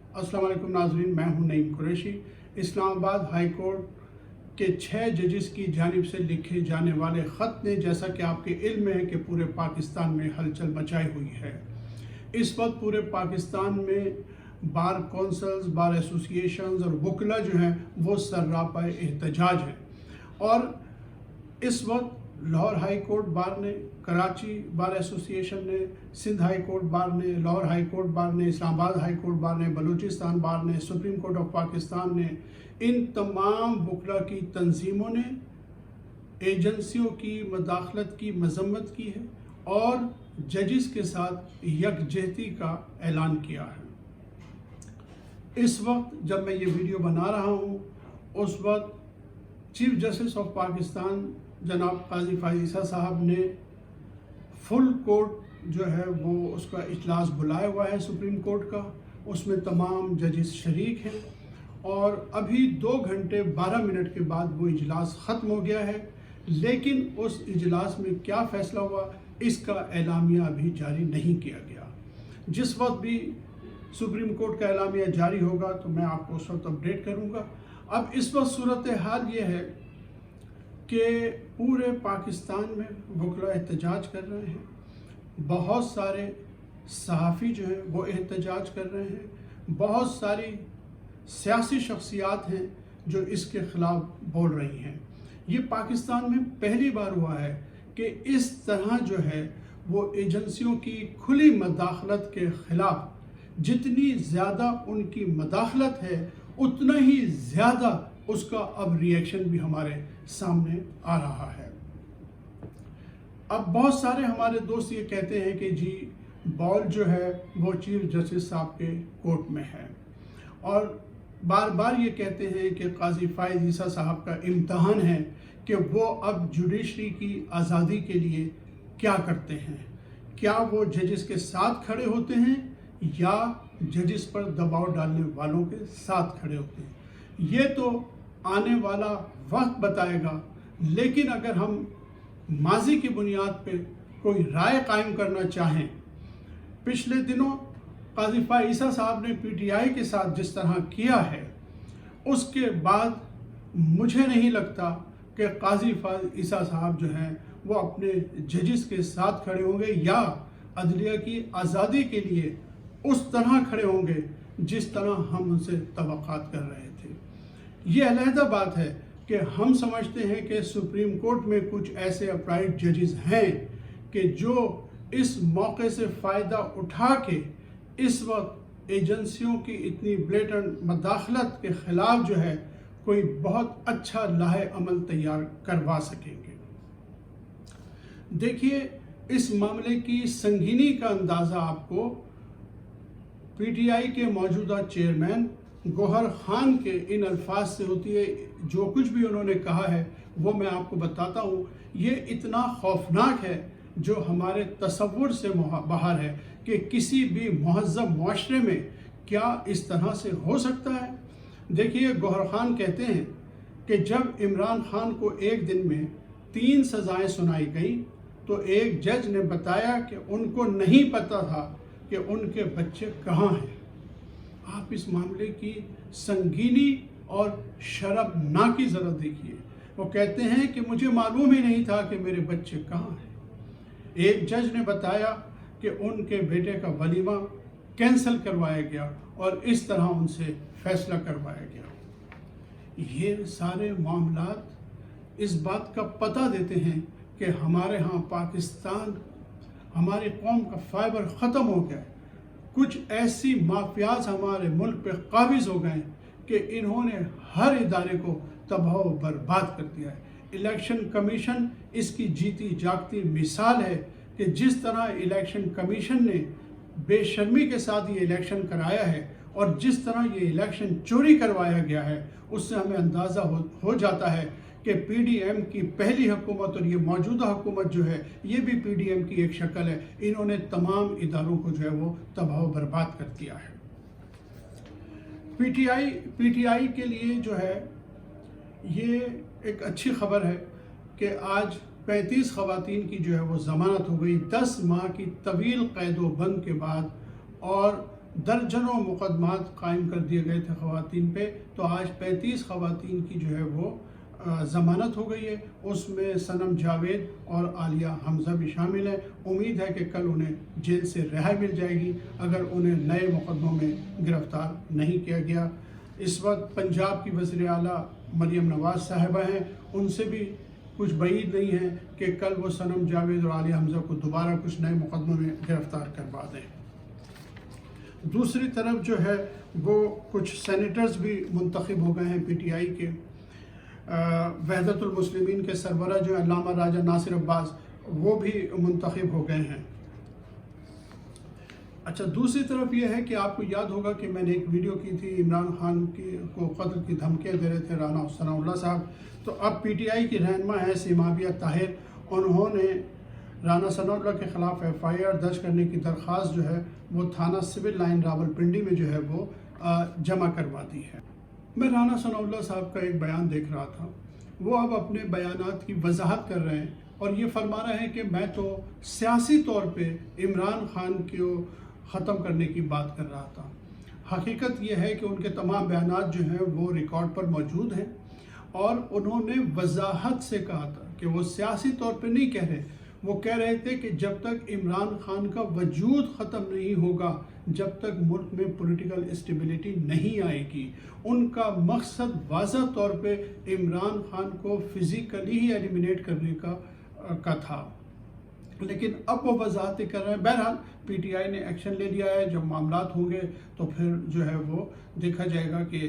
अस्सलाम वालेकुम नाज़रीन, मैं हूं नईम कुरैशी। इस्लामाबाद हाई कोर्ट के 6 जजेस की जानिब से लिखे जाने वाले ख़त ने, जैसा कि आपके इल्म में है, कि पूरे पाकिस्तान में हलचल मचाई हुई है। इस वक्त पूरे पाकिस्तान में बार कौंसल्स, बार एसोसिएशंस और वकला जो हैं वो सर्रापा एहतजाज हैं। और इस वक्त लाहौर हाई कोर्ट बार ने, कराची बार एसोसिएशन ने, सिंध हाई कोर्ट बार ने, लाहौर हाई कोर्ट बार ने, इस्लामाबाद हाई कोर्ट बार ने, बलूचिस्तान बार ने, सुप्रीम कोर्ट ऑफ पाकिस्तान ने, इन तमाम वकला की तंजीमों ने एजेंसियों की मदाखलत की मजम्मत की है और जजिस के साथ यकजहती का ऐलान किया है। इस वक्त जब मैं ये वीडियो बना रहा हूँ, उस वक्त चीफ जस्टिस ऑफ पाकिस्तान जनाब काजी फाइज ईसा साहब ने फुल कोर्ट जो है वो उसका इजलास बुलाया हुआ है सुप्रीम कोर्ट का। उसमें तमाम जजेस शरीक हैं और अभी 2 घंटे 12 मिनट के बाद वो इजलास ख़त्म हो गया है। लेकिन उस इजलास में क्या फ़ैसला हुआ, इसका एलामिया अभी जारी नहीं किया गया। जिस वक्त भी सुप्रीम कोर्ट का एलामिया जारी होगा तो मैं आपको उस वक्त अपडेट करूँगा। अब इस वक्त सूरत हाल ये है कि पूरे पाकिस्तान में वकला एहतजाज कर रहे हैं। बहुत सारे सहाफ़ी जो हैं वो एहतजाज कर रहे हैं। बहुत सारी सियासी शख्सियात हैं जो इसके ख़िलाफ़ बोल रही हैं। ये पाकिस्तान में पहली बार हुआ है कि इस तरह जो है वो एजेंसियों की खुली मदाखलत के ख़िलाफ़ जितनी ज़्यादा उनकी मदाखलत है, उतना ही ज़्यादा उसका अब रिएक्शन भी हमारे सामने आ रहा है। अब बहुत सारे हमारे दोस्त ये कहते हैं कि जी बॉल जो है वो चीफ जस्टिस साहब के कोर्ट में है, और बार बार ये कहते हैं कि काजी फाइज ईसा साहब का इम्तहान है कि वो अब जुडिशरी की आज़ादी के लिए क्या करते हैं। क्या वो जजेस के साथ खड़े होते हैं या जजेस पर दबाव डालने वालों के साथ खड़े होते हैं, ये तो आने वाला वक्त बताएगा। लेकिन अगर हम माजी की बुनियाद पे कोई राय कायम करना चाहें, पिछले दिनों काजी फाइज ईसा साहब ने पीटीआई के साथ जिस तरह किया है, उसके बाद मुझे नहीं लगता कि काजी फाइज ईसा साहब जो हैं वो अपने जजेस के साथ खड़े होंगे या अदलिया की आज़ादी के लिए उस तरह खड़े होंगे जिस तरह हम उनसे तवक्कात कर रहे थे। ये अलहदा बात है कि हम समझते हैं कि सुप्रीम कोर्ट में कुछ ऐसे अपराइट जजेस हैं कि जो इस मौके से फ़ायदा उठा के इस वक्त एजेंसियों की इतनी ब्लेटेंट मदाखलत के ख़िलाफ़ जो है कोई बहुत अच्छा लाहे अमल तैयार करवा सकेंगे। देखिए, इस मामले की संगीनी का अंदाज़ा आपको पीटीआई के मौजूदा चेयरमैन गौहर खान के इन अल्फाज से होती है। जो कुछ भी उन्होंने कहा है वो मैं आपको बताता हूँ। ये इतना खौफनाक है जो हमारे तसव्वुर से बाहर है कि किसी भी महज़्ज़ब मुआशरे में क्या इस तरह से हो सकता है। देखिए, गौहर खान कहते हैं कि जब इमरान खान को एक दिन में 3 सज़ाएँ सुनाई गई तो एक जज ने बताया कि उनको नहीं पता था कि उनके बच्चे कहाँ हैं। आप इस मामले की संगीनी और शर्मनाकी ज़रा देखिए। वो कहते हैं कि मुझे मालूम ही नहीं था कि मेरे बच्चे कहाँ हैं। एक जज ने बताया कि उनके बेटे का वलीमा कैंसिल करवाया गया और इस तरह उनसे फैसला करवाया गया। ये सारे मामलात इस बात का पता देते हैं कि हमारे यहाँ पाकिस्तान, हमारी कौम का फाइबर ख़त्म हो गया है। कुछ ऐसी माफियाज हमारे मुल्क पे काबिज हो गए कि इन्होंने हर इदारे को तबाह बर्बाद कर दिया है। इलेक्शन कमीशन इसकी जीती जागती मिसाल है कि जिस तरह इलेक्शन कमीशन ने बेशर्मी के साथ ये इलेक्शन कराया है और जिस तरह ये इलेक्शन चोरी करवाया गया है, उससे हमें अंदाज़ा हो जाता है कि पीडीएम की पहली हुकूमत और ये मौजूदा हुकूमत जो है ये भी पीडीएम की एक शक्ल है। इन्होंने तमाम इदारों को जो है वो तबाह बर्बाद कर दिया है। पीटीआई के लिए जो है ये एक अच्छी खबर है कि आज 35 ख़वातीन की जो है वो ज़मानत हो गई 10 माह की तवील क़ैद व बंद के बाद, और दर्जनों मुकदमात कायम कर दिए गए थे ख़वातीन पे, तो आज 35 ख़वातीन की जो है वो ज़मानत हो गई है। उसमें सनम जावेद और आलिया हमज़ा भी शामिल हैं। उम्मीद है कि कल उन्हें जेल से रिहाई मिल जाएगी अगर उन्हें नए मुकदमों में गिरफ़्तार नहीं किया गया। इस वक्त पंजाब की वज़ीर आला मरियम नवाज़ साहिबा हैं, उनसे भी कुछ बईद नहीं है कि कल वो सनम जावेद और आलिया हमज़ा को दोबारा कुछ नए मुकदमों में गिरफ़्तार करवा दें। दूसरी तरफ जो है वो कुछ सेनेटर्स भी मुंतखब हो गए हैं PTI के। वहदतुल मुस्लिमीन के सरबराह जो अल्लामा राजा नासिर अब्बास, वो भी मुंतखब हो गए हैं। अच्छा, दूसरी तरफ ये है कि आपको याद होगा कि मैंने एक वीडियो की थी, इमरान खान को कत्ल की धमकियाँ दे रहे थे राना सनाउल्लाह साहब। तो अब PTI की रहनुमा है सीमाबिया ताहिर, उन्होंने राना सनाउल्लाह के ख़िलाफ़ FIR दर्ज करने की दरख्वास्त जो है वो थाना सिविल लाइन रावलपिंडी में जो है वो जमा करवा दी है। मैं राना सनाउल्लाह साहब का एक बयान देख रहा था, वो अब अपने बयानात की वजाहत कर रहे हैं और ये फरमा रहे हैं कि मैं तो सियासी तौर पे इमरान खान को ख़त्म करने की बात कर रहा था। हकीकत ये है कि उनके तमाम बयानात जो हैं वो रिकॉर्ड पर मौजूद हैं और उन्होंने वजाहत से कहा था कि वो सियासी तौर पे नहीं कह रहे, वो कह रहे थे कि जब तक इमरान खान का वजूद ख़त्म नहीं होगा, जब तक मुल्क में पॉलिटिकल स्टेबिलिटी नहीं आएगी। उनका मकसद वाज़ह तौर पे इमरान खान को फिज़िकली ही एलिमिनेट करने का था, लेकिन अब वो वजाहतें कर रहे हैं। बहरहाल PTI ने एक्शन ले लिया है, जब मामलात होंगे तो फिर जो है वो देखा जाएगा कि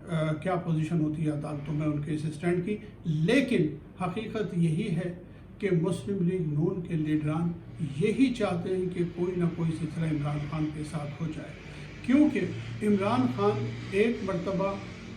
क्या पोजीशन होती है अदालतों में उनके इस स्टैंड की। लेकिन हकीकत यही है कि मुस्लिम लीग नून के लीडरान यही चाहते हैं कि कोई ना कोई सिलसिला इमरान खान के साथ हो जाए, क्योंकि इमरान खान एक मरतबा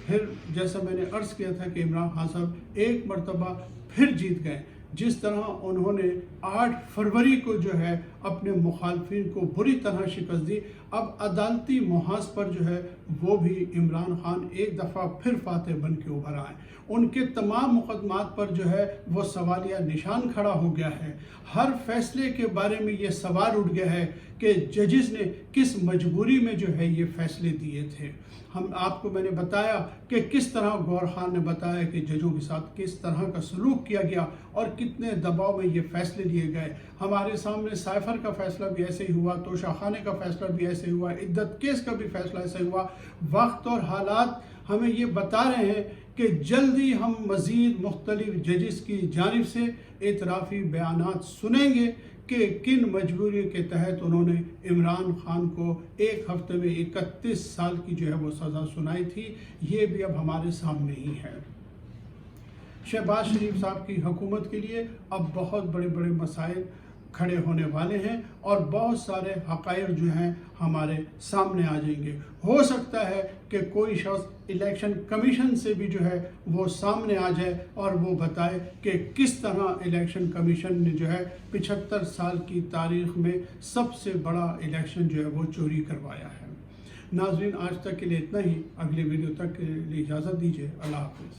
फिर, जैसा मैंने अर्ज़ किया था कि इमरान खान साहब एक मरतबा फिर जीत गए। जिस तरह उन्होंने 8 फरवरी को जो है अपने मुखालफिन को बुरी तरह शिकस्त दी, अब अदालती मुहाज पर जो है वो भी इमरान खान एक दफ़ा फिर फातह बन के उभर आए। उनके तमाम मुकदमात पर जो है वो सवालिया निशान खड़ा हो गया है। हर फैसले के बारे में ये सवाल उठ गया है कि जजेस ने किस मजबूरी में जो है ये फैसले दिए थे। मैंने बताया कि किस तरह गौहर खान ने बताया कि जजों के साथ किस तरह का सलूक किया गया और कितने दबाव में ये फैसले लिए गए। हमारे सामने साइफर का फैसला भी ऐसे ही हुआ, तोशा खाने का फैसला भी ऐसे हुआ, इद्दत केस का भी फैसला ऐसे हुआ। वक्त और हालात हमें ये बता रहे हैं कि जल्दी हम मज़ीद मुख्तलिफ जजेस की जानिब से एतराफ़ी बयानात सुनेंगे कि किन मजबूरी के तहत उन्होंने इमरान खान को एक हफ्ते में 31 साल की जो है वो सज़ा सुनाई थी। ये भी अब हमारे सामने ही है। शहबाज शरीफ साहब की हुकूमत के लिए अब बहुत बड़े बड़े मसाइल खड़े होने वाले हैं और बहुत सारे हक़ाइक़ जो हैं हमारे सामने आ जाएंगे। हो सकता है कि कोई शख्स इलेक्शन कमीशन से भी जो है वो सामने आ जाए और वो बताए कि किस तरह इलेक्शन कमीशन ने जो है 75 साल की तारीख़ में सबसे बड़ा इलेक्शन जो है वो चोरी करवाया है। नाज़रीन, आज तक के लिए इतना ही। अगले वीडियो तक के लिए इजाज़त दीजिए। अल्लाह हाफ़िज़।